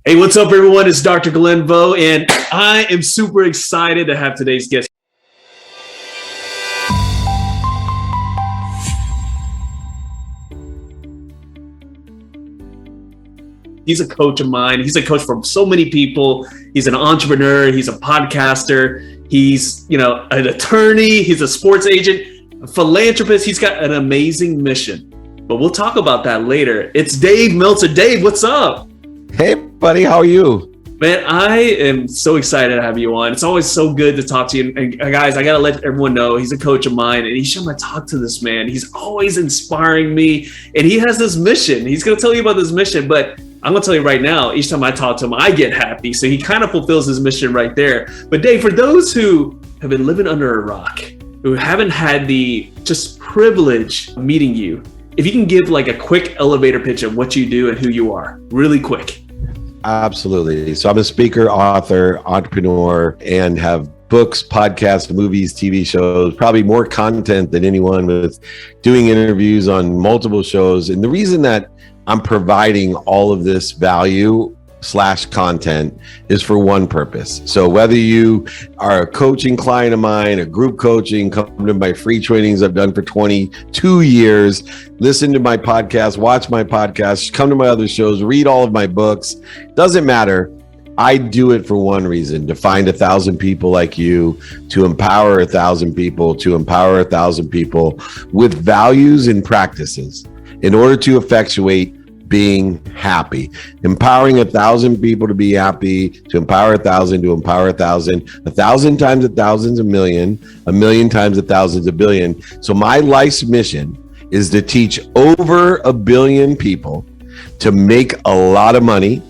Hey, what's up, everyone? It's Dr. Glenn Vo, and I am super excited to have today's guest. He's a coach of mine. He's a coach for so many people. He's an entrepreneur. He's a podcaster. He's, an attorney. He's a sports agent, a philanthropist. He's got an amazing mission, but we'll talk about that later. It's Dave Meltzer. Dave, what's up? Hey, buddy. How are you? Man, I am so excited to have you on. It's always so good to talk to you. And guys, I got to let everyone know he's a coach of mine, and each time I talk to this man, he's always inspiring me, and he has this mission. He's going to tell you about this mission, but I'm going to tell you right now, each time I talk to him, I get happy. So he kind of fulfills his mission right there. But Dave, for those who have been living under a rock, who haven't had the just privilege of meeting you, if you can give like a quick elevator pitch of what you do and who you are, really quick. Absolutely. So I'm a speaker, author, entrepreneur, and have books, podcasts, movies, TV shows, probably more content than anyone, with doing interviews on multiple shows. And the reason that I'm providing all of this value / content is for one purpose. So whether you are a coaching client of mine, a group coaching, come to my free trainings I've done for 22 years, listen to my podcast, watch my podcast, come to my other shows, read all of my books, doesn't matter. I do it for one reason: to find 1,000 people like you, to empower 1,000 people, with values and practices in order to effectuate being happy, empowering 1,000 people to be happy, to empower 1,000, to empower 1,000, 1,000 times 1,000's a million times 1,000's a billion. So my life's mission is to teach over 1 billion people to make a lot of money,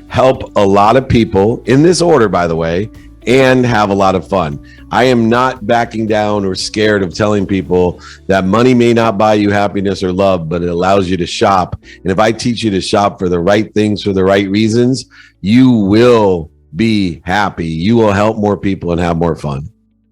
help a lot of people, in this order, by the way, and have a lot of fun. I am not backing down or scared of telling people that money may not buy you happiness or love, but it allows you to shop. And if I teach you to shop for the right things, for the right reasons, you will be happy. You will help more people and have more fun.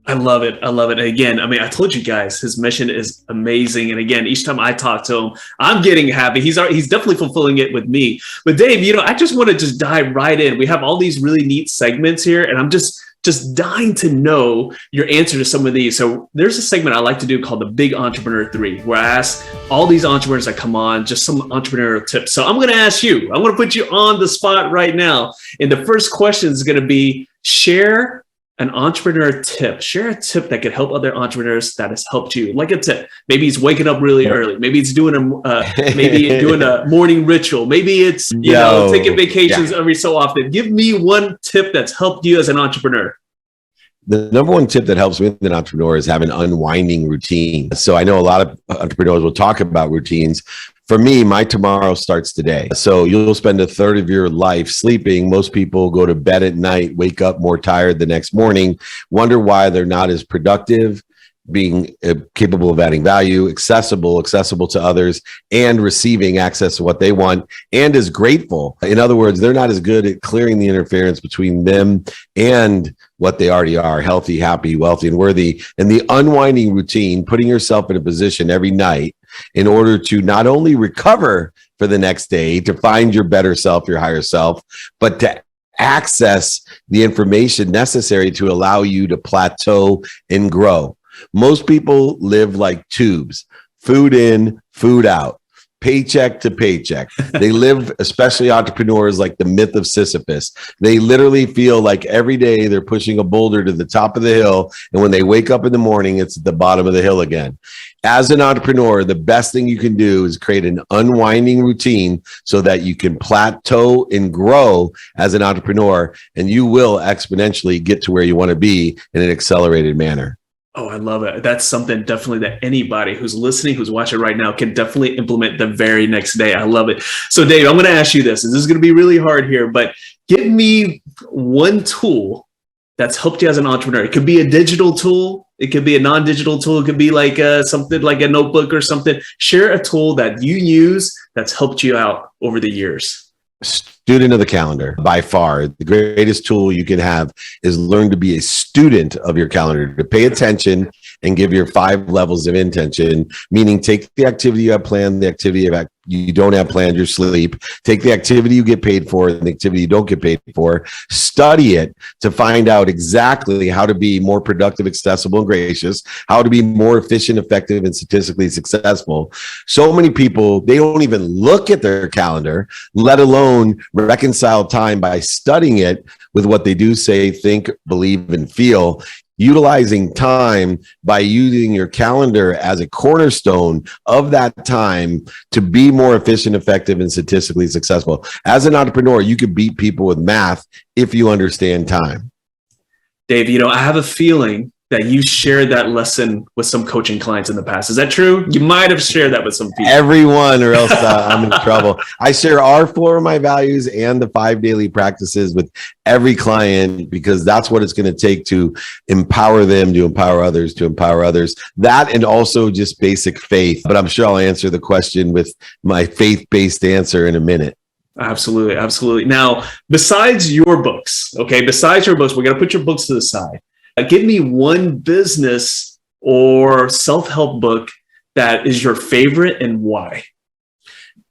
I love it. I love it. And again, I told you guys, his mission is amazing. And again, each time I talk to him, I'm getting happy. He's definitely fulfilling it with me. But Dave, I just want to just dive right in. We have all these really neat segments here, and I'm just dying to know your answer to some of these. So there's a segment I like to do called the Big Entrepreneur 3, where I ask all these entrepreneurs that come on just some entrepreneurial tips. So I'm going to ask you, I'm going to put you on the spot right now. And the first question is going to be, share an entrepreneur tip. Share a tip that could help other entrepreneurs that has helped you. Like a tip. Maybe he's waking up really early. Maybe it's doing a morning ritual. Maybe it's taking vacations every so often. Give me one tip that's helped you as an entrepreneur. The number one tip that helps me as an entrepreneur is have an unwinding routine. So I know a lot of entrepreneurs will talk about routines. For me, my tomorrow starts today. So you'll spend a third of your life sleeping. Most people go to bed at night, wake up more tired the next morning, wonder why they're not as productive, being capable of adding value, accessible to others, and receiving access to what they want, and is grateful. In other words, they're not as good at clearing the interference between them and what they already are: healthy, happy, wealthy, and worthy. And the unwinding routine, putting yourself in a position every night in order to not only recover for the next day, to find your better self, your higher self, but to access the information necessary to allow you to plateau and grow. Most people live like tubes: food in, food out, paycheck to paycheck. They live, especially entrepreneurs, like the myth of Sisyphus. They literally feel like every day they're pushing a boulder to the top of the hill, and when they wake up in the morning, it's at the bottom of the hill again. As an entrepreneur, the best thing you can do is create an unwinding routine so that you can plateau and grow as an entrepreneur, and you will exponentially get to where you want to be in an accelerated manner. Oh, I love it. That's something definitely that anybody who's listening, who's watching right now, can definitely implement the very next day. I love it. So Dave, I'm going to ask you this, and this is going to be really hard here, but give me one tool that's helped you as an entrepreneur. It could be a digital tool. It could be a non-digital tool. It could be like something like a notebook or something. Share a tool that you use that's helped you out over the years. Student of the calendar. By far, the greatest tool you can have is learn to be a student of your calendar, to pay attention and give your 5 levels of intention, meaning take the activity you have planned, the activity you have you don't have planned your sleep. Take the activity you get paid for and the activity you don't get paid for. Study it to find out exactly how to be more productive, accessible, and gracious, how to be more efficient, effective, and statistically successful. So many people, they don't even look at their calendar, let alone reconcile time by studying it with what they do, say, think, believe, and feel. Utilizing time by using your calendar as a cornerstone of that time to be more efficient, effective, and statistically successful. As an entrepreneur, you can beat people with math if you understand time. Dave, I have a feeling that you shared that lesson with some coaching clients in the past. Is that true? You might have shared that with some people. Everyone, or else I'm in trouble. I share our 4 of my values and the 5 daily practices with every client because that's what it's going to take to empower them, to empower others, to empower others. That and also just basic faith. But I'm sure I'll answer the question with my faith-based answer in a minute. Absolutely. Absolutely. Now, besides your books, we're going to put your books to the side. Give me one business or self-help book that is your favorite and why.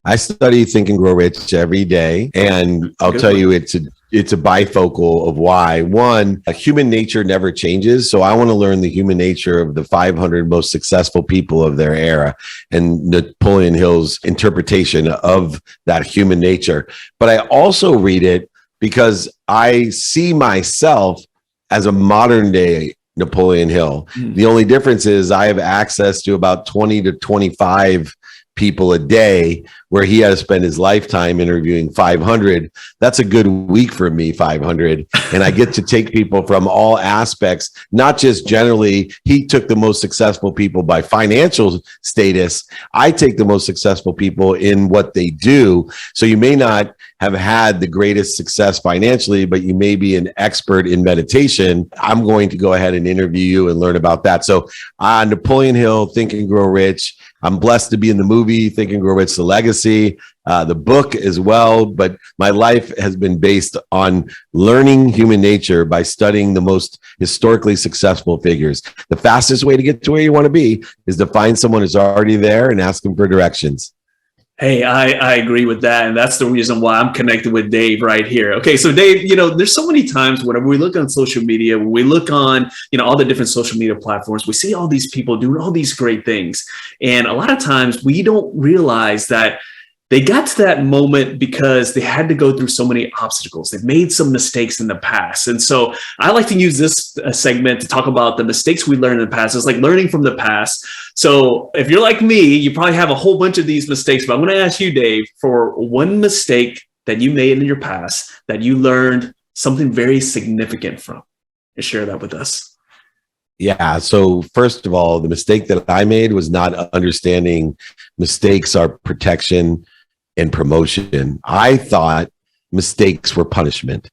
I study Think and Grow Rich every day, and I'll tell you it's a bifocal of why. One, human nature never changes, so I want to learn the human nature of the 500 most successful people of their era and Napoleon Hill's interpretation of that human nature. But I also read it because I see myself as a modern day Napoleon Hill. The only difference is I have access to about 20 to 25 people a day, where he had to spend his lifetime interviewing 500. That's a good week for me, 500. And I get to take people from all aspects, not just generally, he took the most successful people by financial status. I take the most successful people in what they do. So you may not have had the greatest success financially, but you may be an expert in meditation. I'm going to go ahead and interview you and learn about that. So Napoleon Hill, Think and Grow Rich. I'm blessed to be in the movie, Think and Grow Rich, The Legacy, the book as well. But my life has been based on learning human nature by studying the most historically successful figures. The fastest way to get to where you want to be is to find someone who's already there and ask them for directions. Hey, I agree with that. And that's the reason why I'm connected with Dave right here. Okay, so Dave, there's so many times whenever we look on social media, when we look on, all the different social media platforms, we see all these people doing all these great things. And a lot of times we don't realize that they got to that moment because they had to go through so many obstacles. They've made some mistakes in the past. And so I like to use this segment to talk about the mistakes we learned in the past. It's like learning from the past. So if you're like me, you probably have a whole bunch of these mistakes, but I'm going to ask you, Dave, for one mistake that you made in your past that you learned something very significant from, and share that with us. Yeah. So first of all, the mistake that I made was not understanding mistakes are protection and promotion. I thought mistakes were punishment.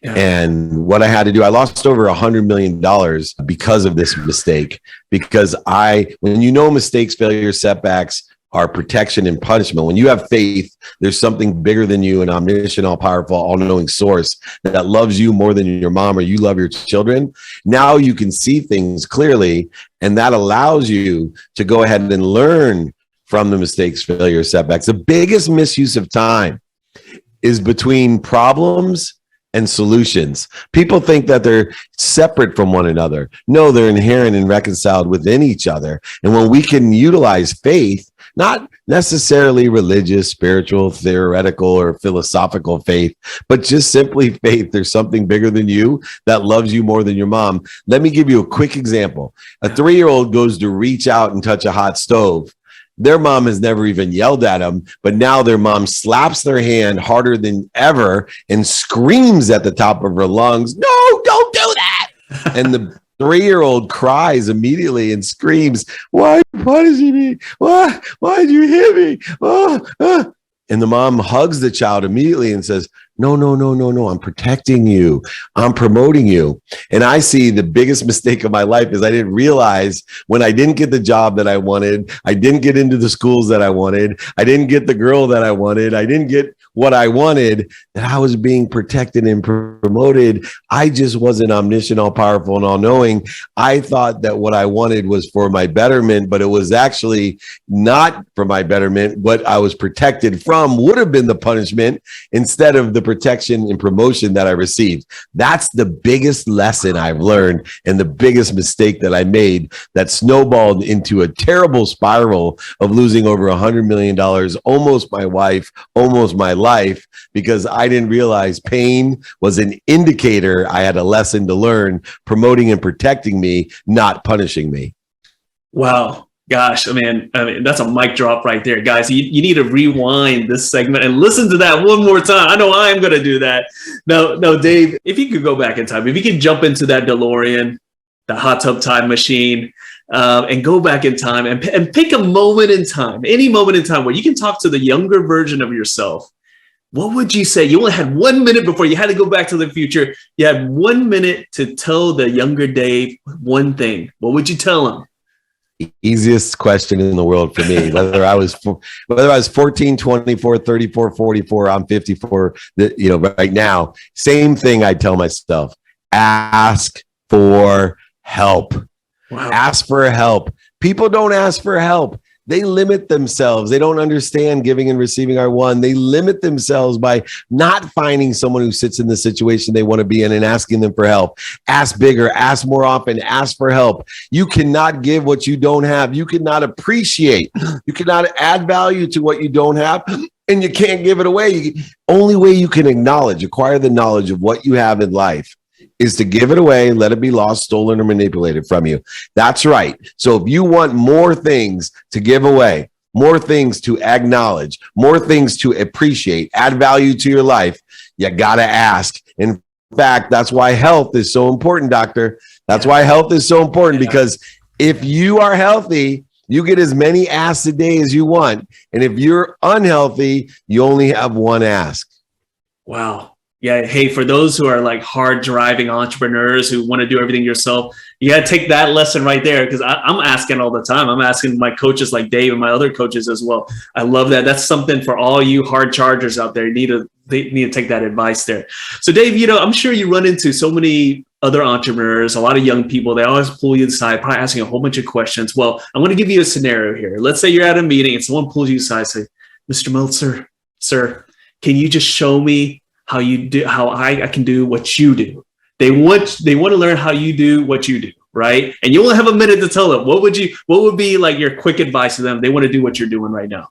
Yeah. And what I had to do, I lost over $100 million because of this mistake, because when mistakes, failures, setbacks are protection and punishment. When you have faith, there's something bigger than you, an omniscient, all-powerful, all-knowing source that loves you more than your mom or you love your children. Now you can see things clearly, and that allows you to go ahead and learn from the mistakes, failures, setbacks. The biggest misuse of time is between problems and solutions. People think that they're separate from one another. No, they're inherent and reconciled within each other. And when we can utilize faith, not necessarily religious, spiritual, theoretical, or philosophical faith, but just simply faith. There's something bigger than you that loves you more than your mom. Let me give you a quick example. A 3-year-old goes to reach out and touch a hot stove. Their mom has never even yelled at them, but now their mom slaps their hand harder than ever and screams at the top of her lungs, "No, don't do that." And the 3-year-old cries immediately and screams, "Why punishing me? Why did you hit me?" And the mom hugs the child immediately and says, No, no, no, no, no. I'm protecting you. I'm promoting you. And I see the biggest mistake of my life is I didn't realize when I didn't get the job that I wanted, I didn't get into the schools that I wanted, I didn't get the girl that I wanted, I didn't get what I wanted, that I was being protected and promoted. I just wasn't omniscient, all powerful, and all knowing. I thought that what I wanted was for my betterment, but it was actually not for my betterment. What I was protected from would have been the punishment instead of the protection and promotion that I received. That's the biggest lesson I've learned and the biggest mistake that I made that snowballed into a terrible spiral of losing over $100 million, almost my wife, almost my life, because I didn't realize pain was an indicator I had a lesson to learn, promoting and protecting me, not punishing me. Wow. Gosh, I mean, that's a mic drop right there, guys. You need to rewind this segment and listen to that one more time. I know I'm going to do that. No, Dave, if you could go back in time, if you could jump into that DeLorean, the hot tub time machine, and go back in time and pick a moment in time, any moment in time where you can talk to the younger version of yourself, what would you say? You only had 1 minute before you had to go back to the future. You had 1 minute to tell the younger Dave one thing. What would you tell him? Easiest question in the world for me, whether I was 14, 24, 34, 44, I'm 54, right now, same thing I tell myself, ask for help. Wow. Ask for help. People don't ask for help. They limit themselves. They don't understand giving and receiving are one. They limit themselves by not finding someone who sits in the situation they want to be in and asking them for help. Ask bigger, ask more often, ask for help. You cannot give what you don't have. You cannot appreciate. You cannot add value to what you don't have, and you can't give it away. Only way you can acquire the knowledge of what you have in life is to give it away, let it be lost, stolen, or manipulated from you. That's right. So if you want more things to give away, more things to acknowledge, more things to appreciate, add value to your life, you got to ask. In fact, that's why health is so important, doctor. That's why health is so important, because if you are healthy, you get as many asks a day as you want. And if you're unhealthy, you only have one ask. Wow. Yeah. Hey, for those who are like hard driving entrepreneurs who want to do everything yourself, you got to take that lesson right there, because I'm asking all the time. I'm asking my coaches like Dave and my other coaches as well. I love that. That's something for all you hard chargers out there. They need to take that advice there. So Dave, I'm sure you run into so many other entrepreneurs, a lot of young people. They always pull you aside, probably asking a whole bunch of questions. Well, I'm going to give you a scenario here. Let's say you're at a meeting and someone pulls you aside and say, Mr. Meltzer, sir, can you just show me how I can do what you do? They want to learn how you do what you do, right? And you only have a minute to tell them. What would be like your quick advice to them? They want to do what you're doing right now.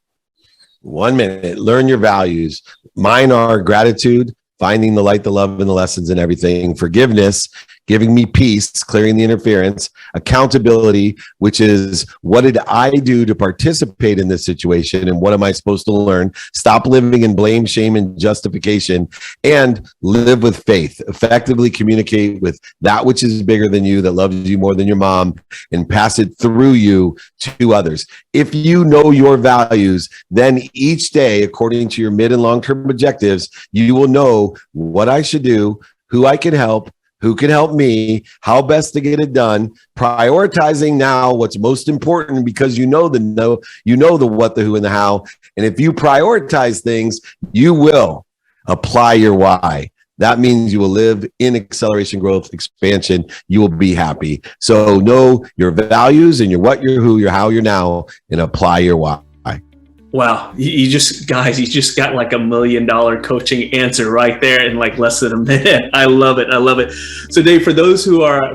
1 minute. Learn your values. Mine are gratitude, finding the light, the love, and the lessons in everything. Forgiveness, giving me peace, clearing the interference. Accountability, which is what did I do to participate in this situation and what am I supposed to learn? Stop living in blame, shame, and justification, and live with faith. Effectively communicate with that which is bigger than you, that loves you more than your mom, and pass it through you to others. If you know your values, then each day, according to your mid and long-term objectives, you will know what I should do, who I can help, who can help me, how best to get it done, prioritizing now what's most important, because you know the what, the who, and the how. And if you prioritize things, you will apply your why. That means you will live in acceleration, growth, expansion. You will be happy. So know your values and your what, your who, your how, your now, and apply your why. Wow, you just got like $1 million coaching answer right there in like less than a minute. I love it. So Dave, for those who are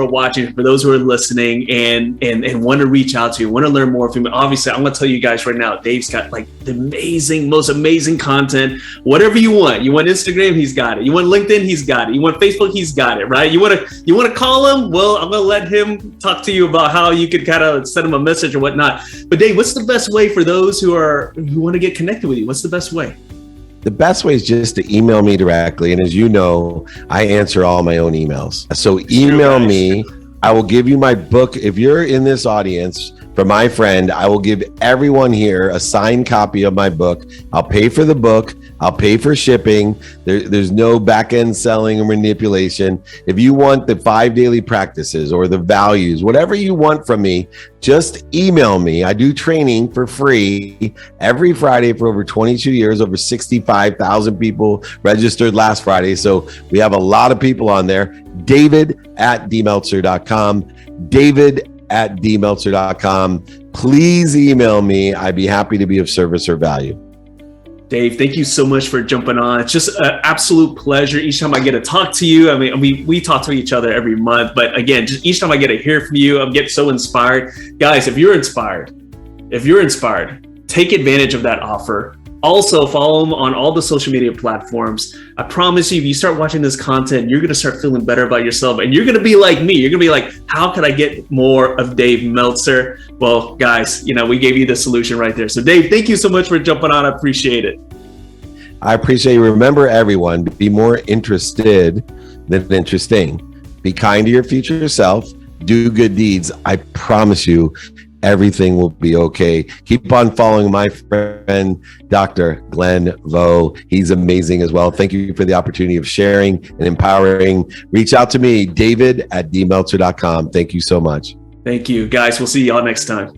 watching, for those who are listening and want to reach out to you, want to learn more from you, obviously I'm going to tell you guys right now, Dave's got like the most amazing content. Whatever you want. You want Instagram, he's got it. You want LinkedIn, he's got it. You want Facebook, he's got it, right? You want to call him? Well, I'm going to let him talk to you about how you could kind of send him a message or whatnot. But Dave, what's the best way for those who want to get connected with you? What's the best way? The best way is just to email me directly. And as you know, I answer all my own emails. So email me. I will give you my book. If you're in this audience, for my friend, I will give everyone here a signed copy of my book. I'll pay for the book. I'll pay for shipping. There's no back end selling or manipulation. If you want the 5 daily practices or the values, whatever you want from me, just email me. I do training for free every Friday for over 22 years, over 65,000 people registered last Friday. So we have a lot of people on there. David@dmeltzer.com. David@dmeltzer.com. Please email me. I'd be happy to be of service or value. Dave, thank you so much for jumping on. It's just an absolute pleasure each time I get to talk to you. I mean, we talk to each other every month, but again, just each time I get to hear from you, I'm getting so inspired. Guys, if you're inspired, take advantage of that offer. Also, follow him on all the social media platforms. I promise you, if you start watching this content, you're going to start feeling better about yourself. And you're going to be like me. You're going to be like, how can I get more of Dave Meltzer? Well, guys, we gave you the solution right there. So Dave, thank you so much for jumping on. I appreciate it. I appreciate you. Remember, everyone, be more interested than interesting. Be kind to your future self. Do good deeds. I promise you, everything will be okay. Keep on following my friend, Dr. Glenn Vo. He's amazing as well. Thank you for the opportunity of sharing and empowering. Reach out to me, David@dmeltzer.com. Thank you so much. Thank you, guys. We'll see y'all next time.